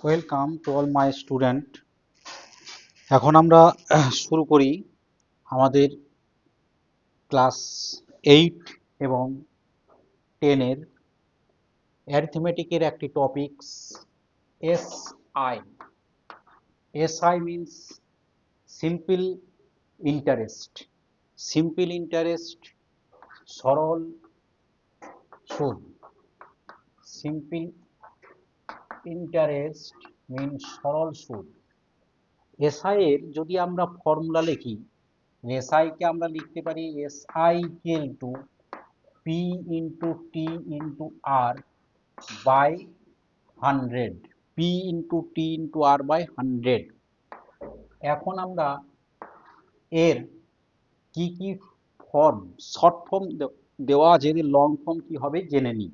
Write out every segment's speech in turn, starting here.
Welcome to all my student. এখন আমরা শুরু করি আমাদের ক্লাস 8 এবং 10-এর অ্যারিথমেটিকের একটি topics SI. SI means simple interest. Simple interest, সরল সুদ। সিম্পল ইন্টারেস্ট মিন্স সরল সুদ। এসআই এর যদি আমরা ফর্মুলা লিখি, এসআই কে আমরা লিখতে পারি SI equal to P into T into R by 100। P into T into R by 100। এখন আমরা এর কি কি ফর্ম, শর্ট ফর্ম দেওয়া আছে, এর লং ফর্ম কি হবে জেনে নিই।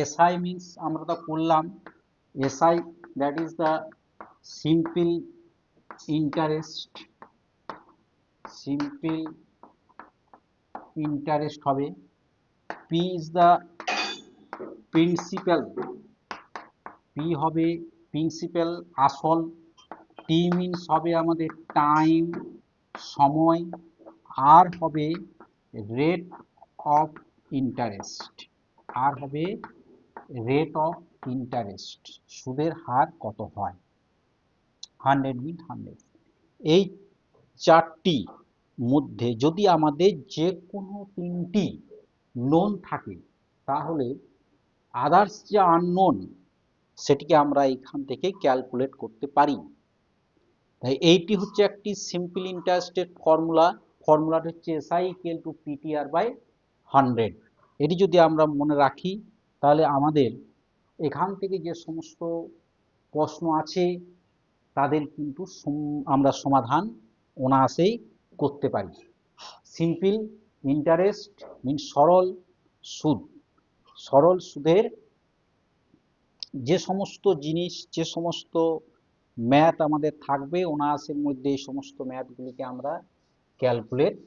এসআই মিন্স আমরা তো করলাম SI, that is the simple interest. Simple interest হবে। P is the principal, P হবে প্রিন্সিপাল আসল। টি মিন্স হবে আমাদের টাইম সময়, আর হবে রেট অফ ইন্টারেস্ট। আর হবে রেট অফ ইন্টারেস্ট, সুদের হার কত হয়। 100 মিন 100। এই চারটি মধ্যে যদি আমাদের যে কোনো তিনটি নোন থাকে, তাহলে আদার্স যে আননোন সেটিকে আমরা এখান থেকে ক্যালকুলেট করতে পারি। তাই এইটি হচ্ছে একটি সিম্পল ইন্টারেস্টের ফর্মুলা। ফর্মুলাটা হচ্ছে SI equal to PTR by 100। এটি যদি আমরা মনে রাখি, তাহলে আমাদের এখান থেকে যে সমস্ত প্রশ্ন আছে তাদের কিন্তু আমরা সমাধান অনায়াসেই করতে পারি। সিম্পল ইন্টারেস্ট মিন সরল সুদ। সরল সুদের যে সমস্ত জিনিস, যে সমস্ত ম্যাথ আমাদের থাকবে, অনায়াসের মধ্যে এই সমস্ত ম্যাথগুলিকে আমরা ক্যালকুলেট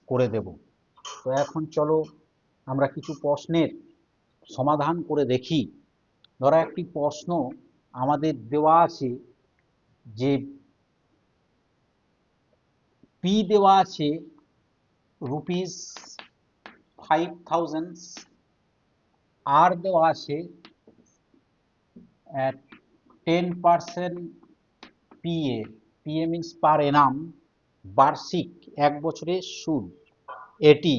করে দেব। তো এখন চলো আমরা কিছু প্রশ্নের সমাধান করে দেখি। ধরো একটি প্রশ্ন আমাদের দেওয়া আছে যে পি দেওয়া আছে ₹5000, আর দেওয়া আছে 10% PA. PA means per annum, বার্ষিক 1 বছরের সুদ এটি।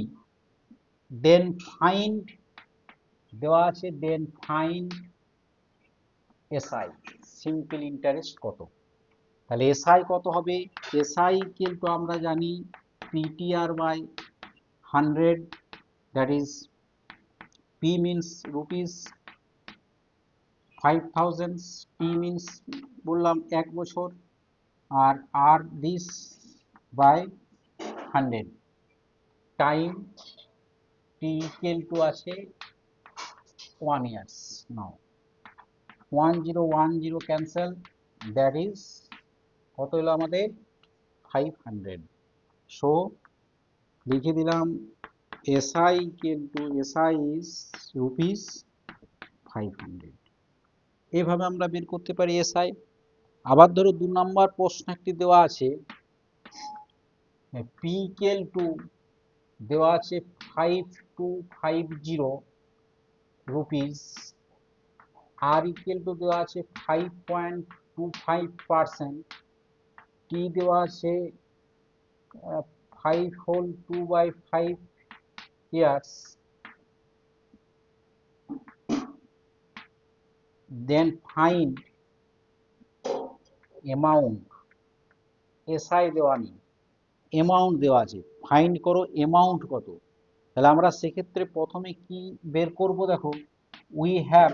দেন ফাইন্ড দেওয়া আছে, then find SI, simple interest কত। তাহলে এসআই কত হবে? এসআই কিন্তু আমরা জানি PTR by 100, that is P means ₹5000, T means বললাম 1 বছর, আর R this by 100। Time T equal to আছে 1 years. Now 1010 cancel, that is কত হলো আমাদের 500। সো লিখে দিলাম SI equal two SI is ₹500। এভাবে আমরা বের করতে পারি এসআই। আবার ধরো 2 নম্বর প্রশ্ন একটি দেওয়া আছে, পি ইকুয়াল টু দেওয়া আছে 5250 রুপিস, আর ইকুয়াল টু দেওয়া আছে 5.25%, টি দেওয়া আছে 5 whole 2/5 years. Then find amount. SI দেওয়া নেই, অ্যামাউন্ট দেওয়া আছে, ফাইন্ড করো অ্যামাউন্ট কত। তাহলে আমরা সেক্ষেত্রে প্রথমে কি বের করব, দেখো উই হ্যাভ,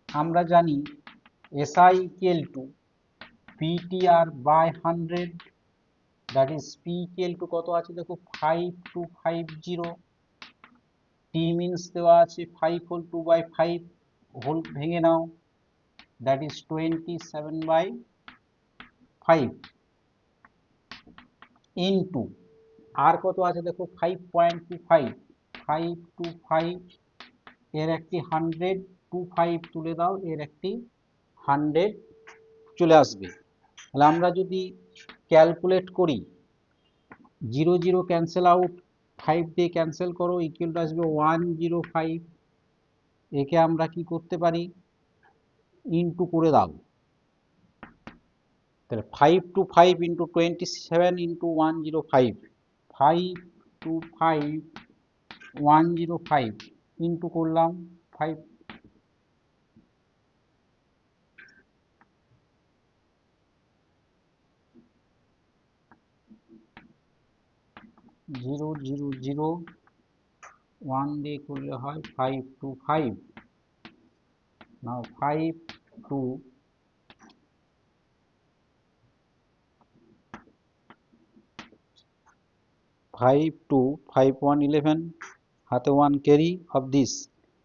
আমরা জানি SI equal to PTR by 100, that is P equal to কত আছে দেখো 5250। টি মিন্স দেওয়া আছে 5 হোল 2/5, হোল ভেঙে নাও, দ্যাট ইজ 27/5 ইন্টু আর কত আছে দেখো 5.25, 525 এর একটি 100, 25 তুলে দাও, এর একটি 100 চলে আসবে। তাহলে আমরা যদি ক্যালকুলেট করি, 0 0 ক্যান্সেল আউট, 5 দিয়ে ক্যান্সেল করো, ইকুয়াল টু আসবে 105। একে আমরা কি করতে পারি, ইনটু করে দাও। তাহলে 5 to 5 into 27 into 105, 5 to 5 105 into করলাম 5, 0 0 0 1 দিয়ে করলে হয় 5 to 5। নাও 5 to 5 to 5 1 11, হাতে 1 ক্যারি অফ দিস।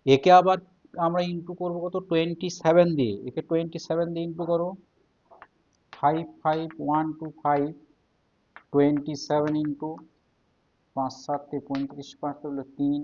একে আবার আমরা ইনটু করবো কত, 27 দিয়ে। একে 27 দিয়ে ইনটু করো, 5 5 1 2 5, 27 ইনটু 5 7 35, 5 হলো 3,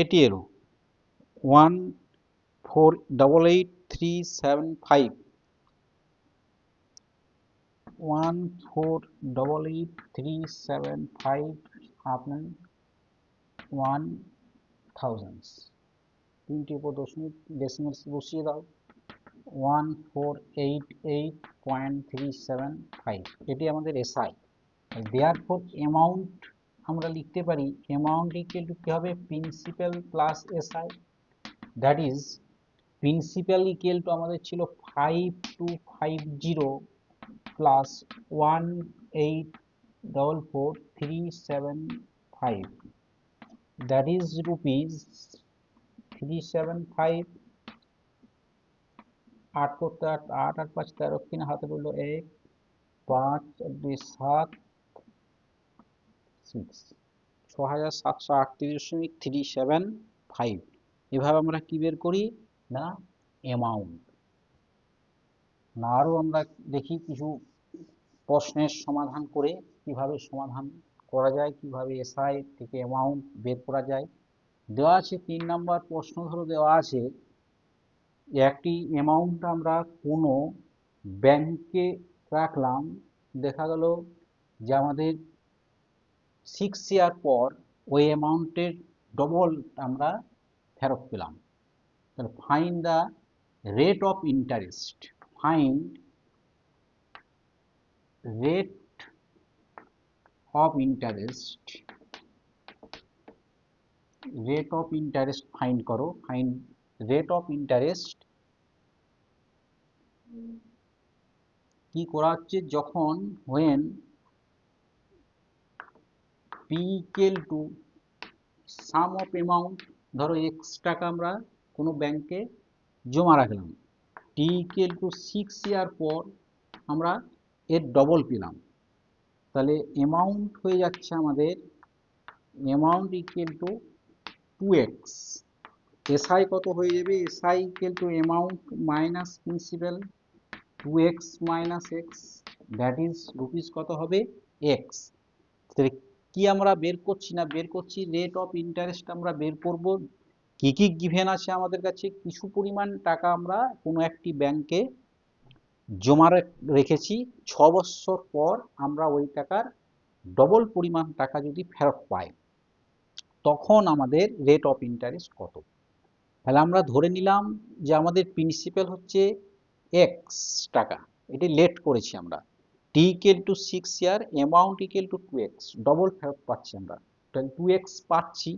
এটি এলো 1488375, 1488375 আপনার 1000, তিনটি উপর দশমিক ডেসিমাল বসিয়ে দাও, 1488.375, এটি আমাদের এসআই। দেয়ারফর অ্যামাউন্ট আমরা লিখতে পারি, অ্যামাউন্ট ইকুয়াল টু কি হবে, principal plus SI. That is principal equal to আমাদের ছিল 5250 প্লাস 1844375, দ্যাট ইজ রুপিস 375। 8 করতে 8, 8 আর 5 13, কিনা হাতে রইল 1, 5 আর 2 7, 6738.375। এভাবে আমরা কি বের করি না, অ্যামাউন্ট। না আরও আমরা দেখি কিছু প্রশ্নের সমাধান করে কিভাবে সমাধান করা যায়, কিভাবে এসআই থেকে অ্যামাউন্ট বের করা যায়। দেওয়া আছে 3 নম্বর প্রশ্ন, ধরো দেওয়া আছে একটি অ্যামাউন্ট আমরা কোনো ব্যাংকে রাখলাম, দেখা গেল যে আমাদের 6 ইয়ার পর ওই অ্যামাউন্টের ডবল আমরা ফেরত পেলাম। তাহলে find the rate of interest, find rate of interest, rate of interest find করো, ফাইন্ড রেট অফ ইন্টারেস্ট। কি করা হচ্ছে, যখন when p equal to sum of amount, ধরো x টাকা আমরা কোনো ব্যাংকে জমা রাখলাম, t equal to 6 ইয়ার পর আমরা এর ডবল পেলাম, তাহলে অ্যামাউন্ট হয়ে যাচ্ছে আমাদের amount equal to 2x। SI কত হয়ে যাবে, SI equal two amount minus principal, 2x minus x, that is rupees কত হবে, এক্স। তাহলে কি আমরা বের করছি না, বের করছি রেট অফ ইন্টারেস্ট আমরা বের করব। কি কি গিভেন আছে আমাদের কাছে, কিছু পরিমাণ টাকা আমরা কোনো একটি ব্যাংকে জমা রেখেছি, 6 বছর পর আমরা ওই টাকার ডবল পরিমাণ টাকা যদি ফেরত পাই, তখন আমাদের রেট অফ ইন্টারেস্ট কত। তাহলে আমরা ধরে নিলাম যে আমাদের প্রিন্সিপাল হচ্ছে এক্স টাকা, এটি লেট করেছি আমরা, T equal to 6 year, amount equal to 2x, double ফেরত পাচ্ছি আমরা, তাহলে 2x পাচ্ছি।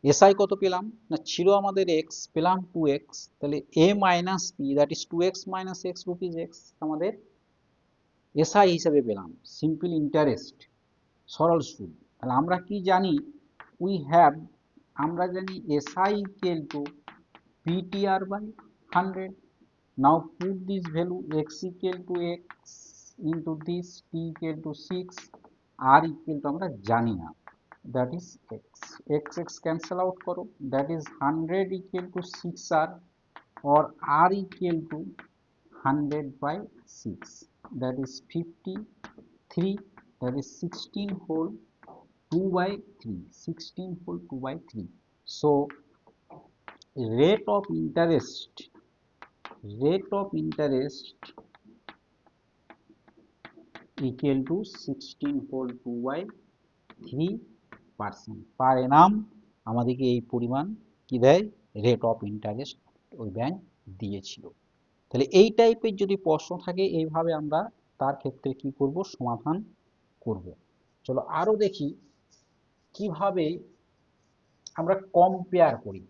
এসআই কত পেলাম না, ছিল আমাদের x, পেলাম 2x, তাহলে a minus p, that is 2x minus x rupees x আমাদের এসআই হিসেবে পেলাম, সিম্পল ইন্টারেস্ট, সরল সুদ। তাহলে আমরা কি জানি উই হ্যাভ, আমরা জানি SI equal to PTR by 100. Now put this value x equal to x into this, t equal to 6, r equal to আমরা জানি না, that is x. x cancel out করো, that is 100 equal to 6r, or r equal to 100 by 6, that is 53, that is 16 whole 2 by 3, 16 whole 2 by 3. So rate of interest equal to 16 whole 2 by 3% per annum আমাদেরকে এই পরিমাণ কি দেয়, rate of interest ওই bank দিয়েছিল। তাহলে এই টাইপের যদি প্রশ্ন থাকে এইভাবে আমরা তার ক্ষেত্রে কি করব, সমাধান করব। চলো আরো দেখি কিভাবে আমরা কম্পেয়ার করি।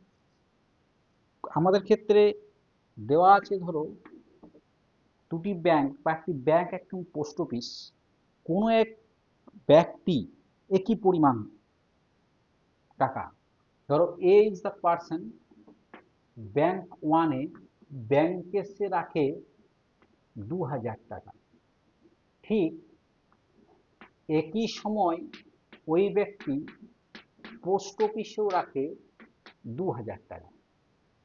আমাদের ক্ষেত্রে দেওয়া আছে ধরো দুটি ব্যাংক বা একটি ব্যাংক একটি পোস্ট অফিস, কোনো এক ব্যক্তি একই পরিমাণ টাকা, ধরো এ ইজ দ্য পার্সন, ব্যাংক ওয়ানে ব্যাংকে সে রাখে 2000 টাকা, ঠিক একই সময় ওই ব্যক্তি পোস্ট অফিসেও রাখে 2000 টাকা,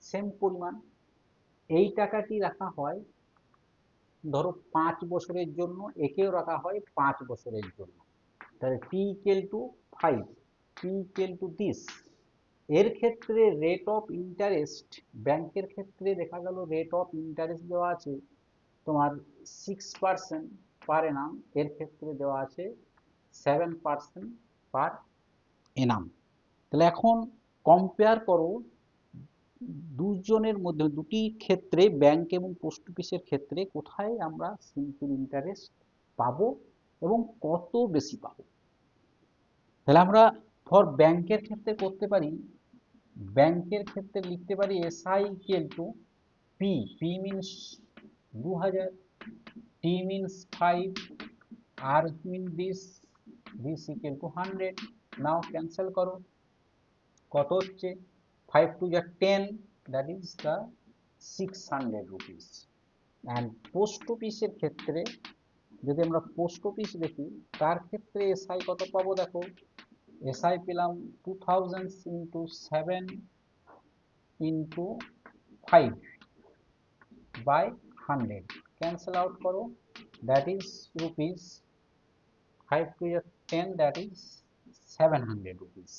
সেম পরিমাণ। এই টাকাটি রাখা হয় ধরো 5 বছরের জন্য, একেও রাখা হয় 5 বছরের জন্য, তাহলে T equal to 5, T equal to this. এর ক্ষেত্রে রেট অফ ইন্টারেস্ট, ব্যাংকের ক্ষেত্রে দেখা গেল রেট অফ ইন্টারেস্ট দেওয়া আছে তোমার 6% পার এনাম, এর ক্ষেত্রে দেওয়া আছে 7% পার এনাম। তাহলে এখন কম্পেয়ার করো দুজনের মধ্যে, দুটি ক্ষেত্রে ব্যাংক এবং পোস্ট অফিসের ক্ষেত্রে কোথায় আমরা সিম্পল ইন্টারেস্ট পাবো এবং কত বেশি পাবো। তাহলে আমরা ফর ব্যাংকের ক্ষেত্রে করতে পারি, ব্যাংকের ক্ষেত্রে লিখতে পারি SI equal to P, P means 2000, T means 5, R mean this, this equal to 100। Now cancel করো, কত হচ্ছে 5 to 10, that is the 600 rupees. and post অফিসের ক্ষেত্রে যদি আমরা পোস্ট অফিস দেখি, তার ক্ষেত্রে SI কত পাবো, দেখো SI পেলাম 2000 into 7 into 5 by 100, cancel out করো, that is rupees 5 to 10, that is 700 rupees.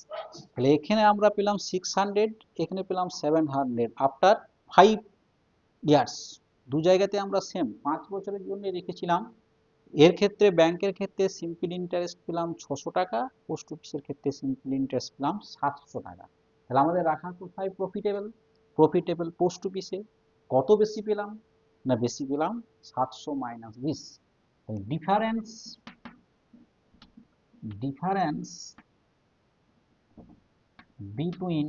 তাহলে এখানে আমরা পেলাম 600, এখানে পেলাম 700 আফটার 5 ইয়ার্স। দু জায়গাতে আমরা সেম 5 বছরের জন্য রেখেছিলাম। এর ক্ষেত্রে ব্যাংকের ক্ষেত্রে সিম্পল ইন্টারেস্ট পেলাম 600 টাকা, পোস্ট অফিসের ক্ষেত্রে সিম্পল ইন্টারেস্ট পেলাম 700 টাকা। তাহলে আমাদের রাখা কোথায় প্রফিটেবল, প্রফিটেবল পোস্ট অফিসে। কত বেশি পেলাম না, বেশি পেলাম 700 minus 20। Difference between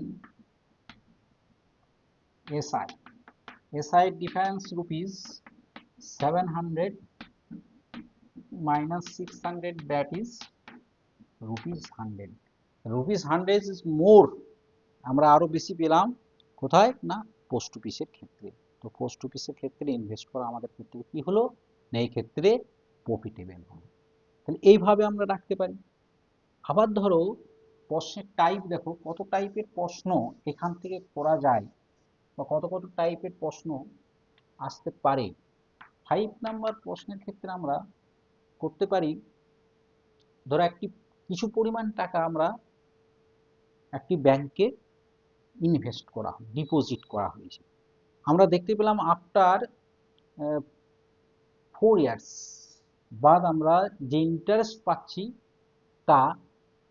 SI difference rupees 700 minus 600, that is rupees 100. rupees 100 is more, আমরা আরো বেশি পেলাম কোথায় না, পোস্ট অফিসের ক্ষেত্রে। তো পোস্ট অফিসের ক্ষেত্রে ইনভেস্ট করা আমাদের ক্ষেত্রে কি হলো না, এই ক্ষেত্রে প্রফিটেবল হলো। তাহলে এইভাবে আমরা রাখতে পারি। আবার ধরো প্রশ্নের টাইপ দেখো, কত টাইপের প্রশ্ন এখান থেকে করা যায় বা কত কত টাইপের প্রশ্ন আসতে পারে। 5 নাম্বার প্রশ্নের ক্ষেত্রে আমরা করতে পারি, ধরো একটি কিছু পরিমাণ টাকা আমরা একটি ব্যাংকে ইনভেস্ট করা, ডিপোজিট করা হয়েছে। আমরা দেখতে পেলাম আফটার 4 ইয়ার্স বাদ আমরা যে ইন্টারেস্ট পাচ্ছি তা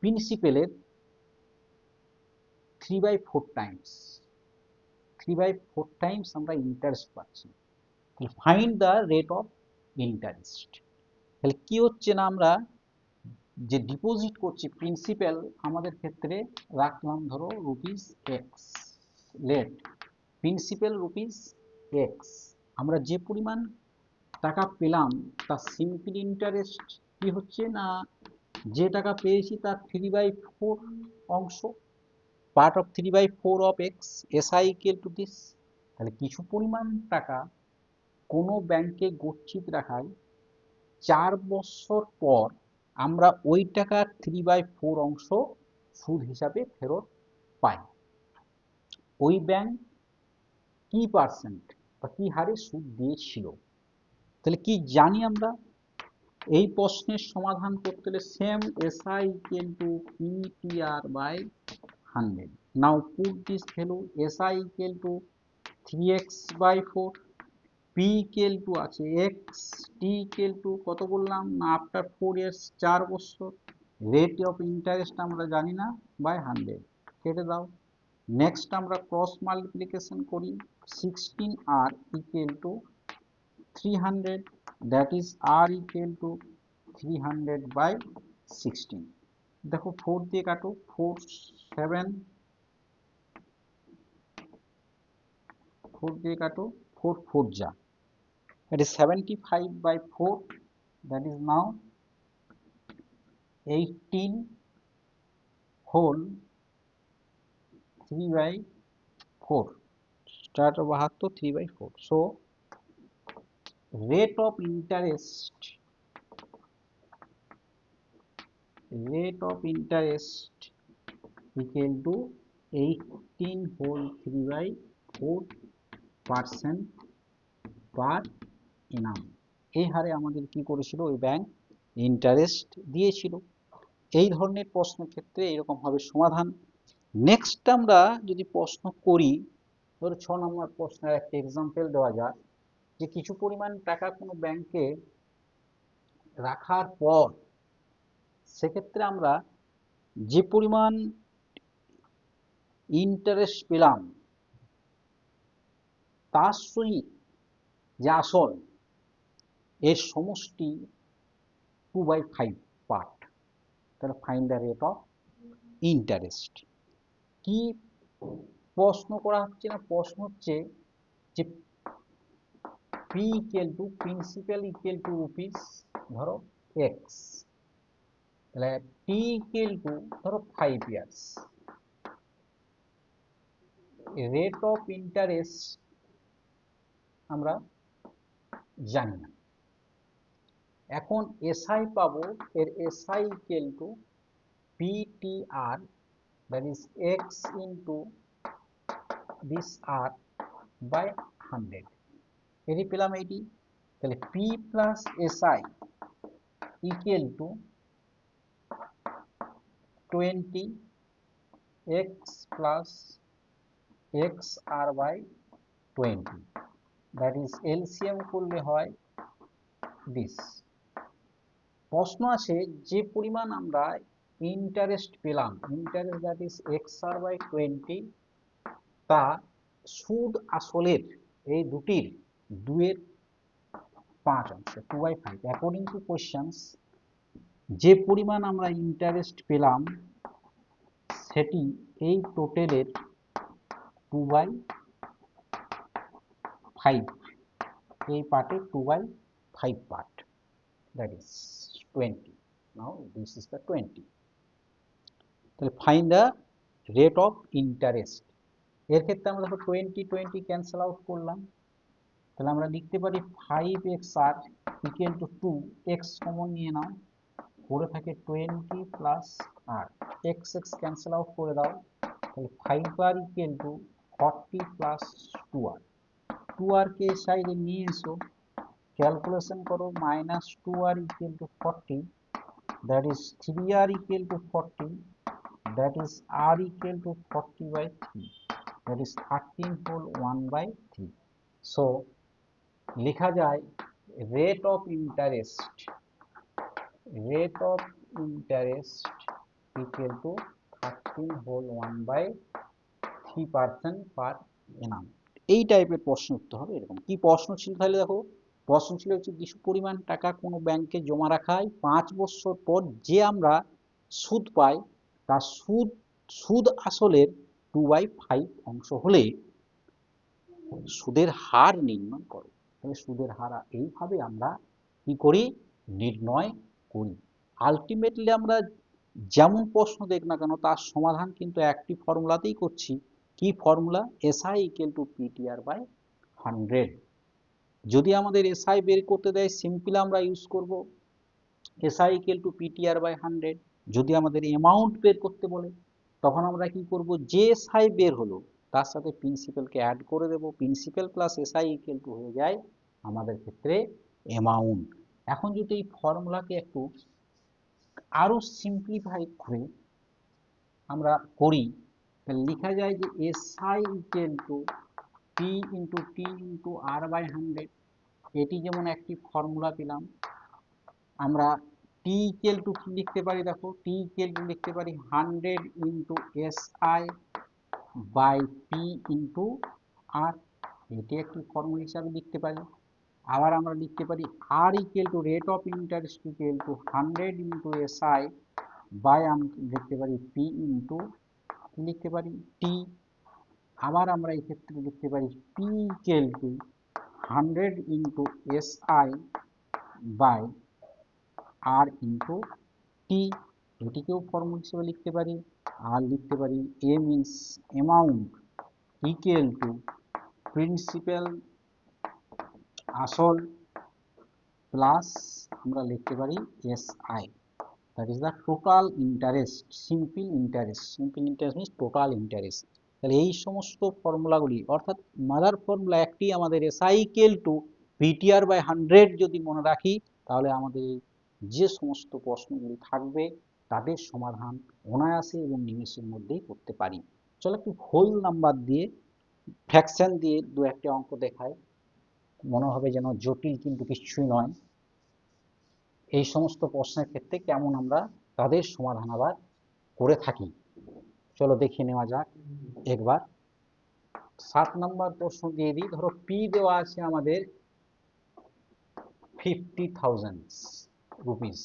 প্রিন্সিপালের 3/4 টাইমস, 3/4 টাইমস আমরা ইন্টারেস্ট পাচ্ছি। Find the rate of interest. তাহলে কি হচ্ছে না, আমরা যে ডিপোজিট করছি প্রিন্সিপাল আমাদের ক্ষেত্রে রাখলাম ধরো rupees x, let principal rupees x, আমরা যে পরিমাণ টাকা পেলাম তার সিম্পল ইন্টারেস্ট কি হচ্ছে না যে টাকা পেয়েছি তার 3/4 অংশ, part of 3/4 of x, SI equal to this. তাহলে কিছু পরিমাণ টাকা কোনো ব্যাংকে গচ্ছিত রাখায় 4 বছর পর আমরা ওই টাকার 3/4 অংশ সুদ হিসাবে ফেরত পাই। ওই ব্যাংক কি পার্সেন্ট বা কি হারে সুদ দিয়েছিল। তাহলে কি জানি আমরা, এই প্রশ্নের সমাধান করতে হলে same SI equal to PTR by 100। Now put this value, SI equal to 3x/4, P equal to আছে এক্স, টি ইকুয়াল টু কত বললাম না আফটার 4 ইয়ার্স 4 বছর, রেট অফ ইন্টারেস্ট আমরা জানি না, বাই 100 কেটে দাও। নেক্সট আমরা ক্রস মাল্টিপ্লিকেশন করি, 16r equal to 300, that is r equal two 300/16। দেখো 4 দিয়ে কাটো, 4 7, 4 দিয়ে কাটো, 4 4 যা, that is 75/4, that is now 18 whole 3/4, start of 72 3/4. So rate of interest equal to 18 whole 3/4% per annum। এই হারে আমাদের কি করেছিল ওই ব্যাংক ইন্টারেস্ট দিয়েছিল। এই ধরনের প্রশ্নের ক্ষেত্রে এরকম হবে সমাধান। নেক্সট আমরা যদি প্রশ্ন করি, ধরো 6 নম্বর প্রশ্নের একটা এক্সাম্পল দেওয়া যাক, যে কিছু পরিমাণ টাকা কোনো ব্যাংকে রাখার পর সেক্ষেত্রে আমরা যে পরিমাণ ইন্টারেস্ট পেলাম তার সহিত যে আসল এর সমষ্টি 2/5 পার্ট। তাহলে find the rate of interest. কি প্রশ্ন করা হচ্ছে না, প্রশ্ন হচ্ছে যে P equal to principal equal to rupees ধরো এক্স, তাহলে টি ইকুয়াল টু ধরো 5 ইয়ার্স, রেট অফ ইন্টারেস্ট আমরা জানি না। এখন এসআই পাবো, এর SI equal to PTR, that is x into this R by 100। এটি পেলাম এইটি। তাহলে P plus SI equal to 20 x plus x R by 20, that is LCM করলে হয় দিস। প্রশ্ন আসে যে পরিমাণ আমরা ইন্টারেস্ট পেলাম, interest that is x R by 20, তা সুদ আসলের এই দুটির 2/5 অংশ, 2/5। অ্যাকর্ডিং টু কোয়েশ্চেন্স যে পরিমাণ আমরা ইন্টারেস্ট পেলাম সেটি এই টোটালের 2/5, এই পার্টে 2/5 part, that is 20. Now this is the 20. তাহলে find the rate of interest। এর ক্ষেত্রে আমরা দেখো 20 20 ক্যান্সেল আউট করলাম, তাহলে আমরা লিখতে পারি 5xr equal to 2, x common নিয়ে নাও, পড়ে থাকে 20 plus r, x x cancel out করে দাও, তাহলে 5r equal to 40 plus 2r, 2r কে সাইডে নিয়ে এসো, ক্যালকুলেশন করো, minus 2r equal to 40, that is 3r equal to 40, that is r equal to 40/3, that is 13 whole 1/3। so লেখা যায় rate of interest equal to 13 whole 1/3% per annum। এই টাইপের প্রশ্ন উত্তর হবে এরকম। কি প্রশ্ন ছিল তাহলে দেখো, প্রশ্ন ছিল হচ্ছে কিছু পরিমাণ টাকা কোনো ব্যাংকে জমা রাখায় 5 বছর পর যে আমরা সুদ পাই তার সুদ আসলের 2/5 অংশ হলে সুদের হার নির্ণয় করো। তাহলে সুদের হার এইভাবে আমরা কি করি, নির্ণয় করি। আলটিমেটলি আমরা যেমন প্রশ্ন দেখ না কেন তার সমাধান কিন্তু একটি ফর্মুলাতেই করছি। কি formula? SI equal to PTR by 100। যদি আমাদের এসআই বের করতে দেয় সিম্পল আমরা ইউজ করব SI equal to PTR by 100। যদি আমাদের অ্যামাউন্ট বের করতে বলে তখন আমরা কি করব, যে এসআই বের হলো তার সাথে প্রিন্সিপালকে অ্যাড করে দেব, principal plus SI equal to হয়ে যায় আমাদের ক্ষেত্রে অ্যামাউন্ট। এখন যদি এই ফর্মুলাকে একটু আরো সিম্পলিফাই করে আমরা করি, তাহলে লেখা যায় যে SI equal to P into T into R by 100। এটি যেমন একটি ফর্মুলা পেলাম। আমরা টি ইকুয়াল টু কি লিখতে পারি? দেখো, টি ইকুয়াল টু লিখতে পারি 100 into SI by P into R. এটি একটি ফর্মুলা হিসাবে লিখতে পারি। আবার আমরা লিখতে পারি R equal to rate of interest equal to 100 into SI by আমরা লিখতে পারি পি ইন্টু কি লিখতে পারি টি। আবার আমরা এই ক্ষেত্রে লিখতে পারি P equal to 100 into SI by R into T. এটিকেও ফর্মুলা হিসেবে লিখতে পারি। আর লিখতে পারি A means amount equal to principal আসল প্লাস আমরা লিখতে পারি SI, that is the total interest. Simple interest means total interest. তাহলে এই সমস্ত ফর্মুলাগুলি, অর্থাৎ মাদার ফর্মুলা একটি আমাদের SI equal to PTR by 100 যদি মনে রাখি, তাহলে আমাদের যে সমস্ত প্রশ্নগুলি থাকবে তাদের সমাধান অনায়াসে এবং নিমেষের মধ্যেই করতে পারি। চলো একটু হোল নাম্বার দিয়ে ফ্র্যাকশন দিয়ে দু একটা অঙ্ক দেখায়, মনে হবে যেন জটিল কিন্তু কিছুই নয়। এই সমস্ত প্রশ্নের ক্ষেত্রে কেমন আমরা তাদের সমাধান আবার করে থাকি, চলো দেখে নেওয়া যাক একবার। 7 নম্বর প্রশ্ন দিয়ে দিই। ধরো পি দেওয়া আছে আমাদের 50,000 রুপিস,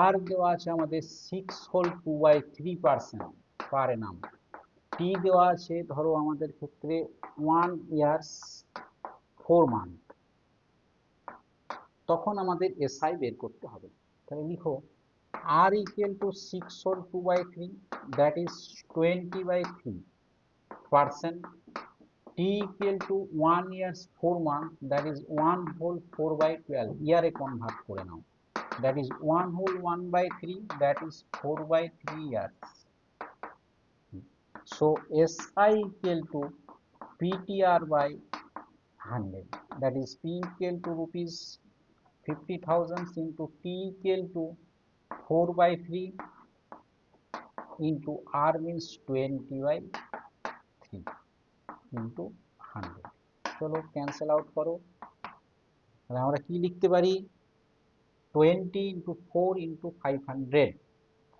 আর দেওয়া আছে আমাদের 6 হোল 2/3% পার এনাম। টি দেওয়া আছে ধরো আমাদের ক্ষেত্রে 1 ইয়ার্স 4 মান্থ। তখন আমাদের এসআই বের করতে হবে। তাহলে লিখো R equal to 6 whole 2/3, that is 20/3%। T equal to 1 years 4 month, that is 1 whole 4/12। ইয়ারে কনভার্ট করে নাও, that is 1 whole 1/3, that is 4/3 years. So SI equal to PTR by 100, that is P equal to rupees 50,000 into T equal to 4/3 into R means 20/3 into 100। চলো cancel out করো। তাহলে আমরা কি লিখতে পারি? 20 into 4 into 500,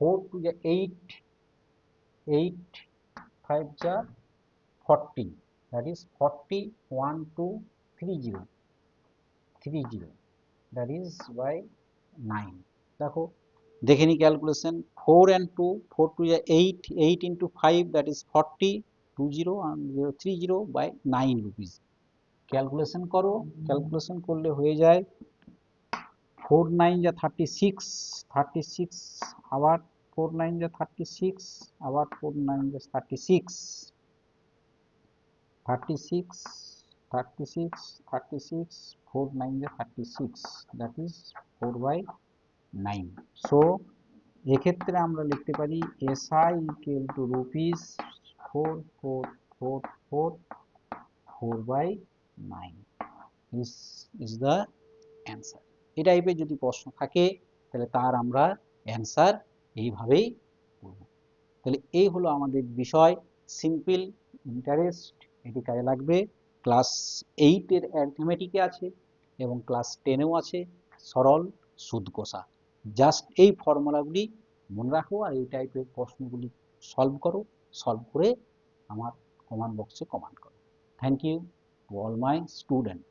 4 to the 8, 8 5 ja 40, that is 40 1 2 30 30, that is by 9। দেখো দেখে নি calculation, 4 and 2, 4 to 8, 8 into 5, that is 40, 20 and 30 by 9 rupees। Calculation করো, ক্যালকুলেশন করলে হয়ে যায় 4 9 যা 36, 36 আবার 4 9 যা 36 আবার 4 9 যা 36, 36 36 36 4 9 যা 36, that is 4/9। সো এক্ষেত্রে আমরা লিখতে পারি SI equal two rupees 4444 4/9 is the answer. এই টাইপের যদি প্রশ্ন থাকে তাহলে তার আমরা অ্যান্সার এইভাবেই করব। তাহলে এই হলো আমাদের বিষয় সিম্পল ইন্টারেস্ট। এটি কাজে লাগবে। ক্লাস 8 এর অ্যারিথমেটিকে আছে এবং ক্লাস 10এও আছে সরল সুদ কষা। জাস্ট এই ফর্মুলাগুলি মনে রাখো আর এই টাইপের প্রশ্নগুলি সলভ করো, সলভ করে আমার কমেন্ট বক্সে কমেন্ট করো। Thank you to all my student.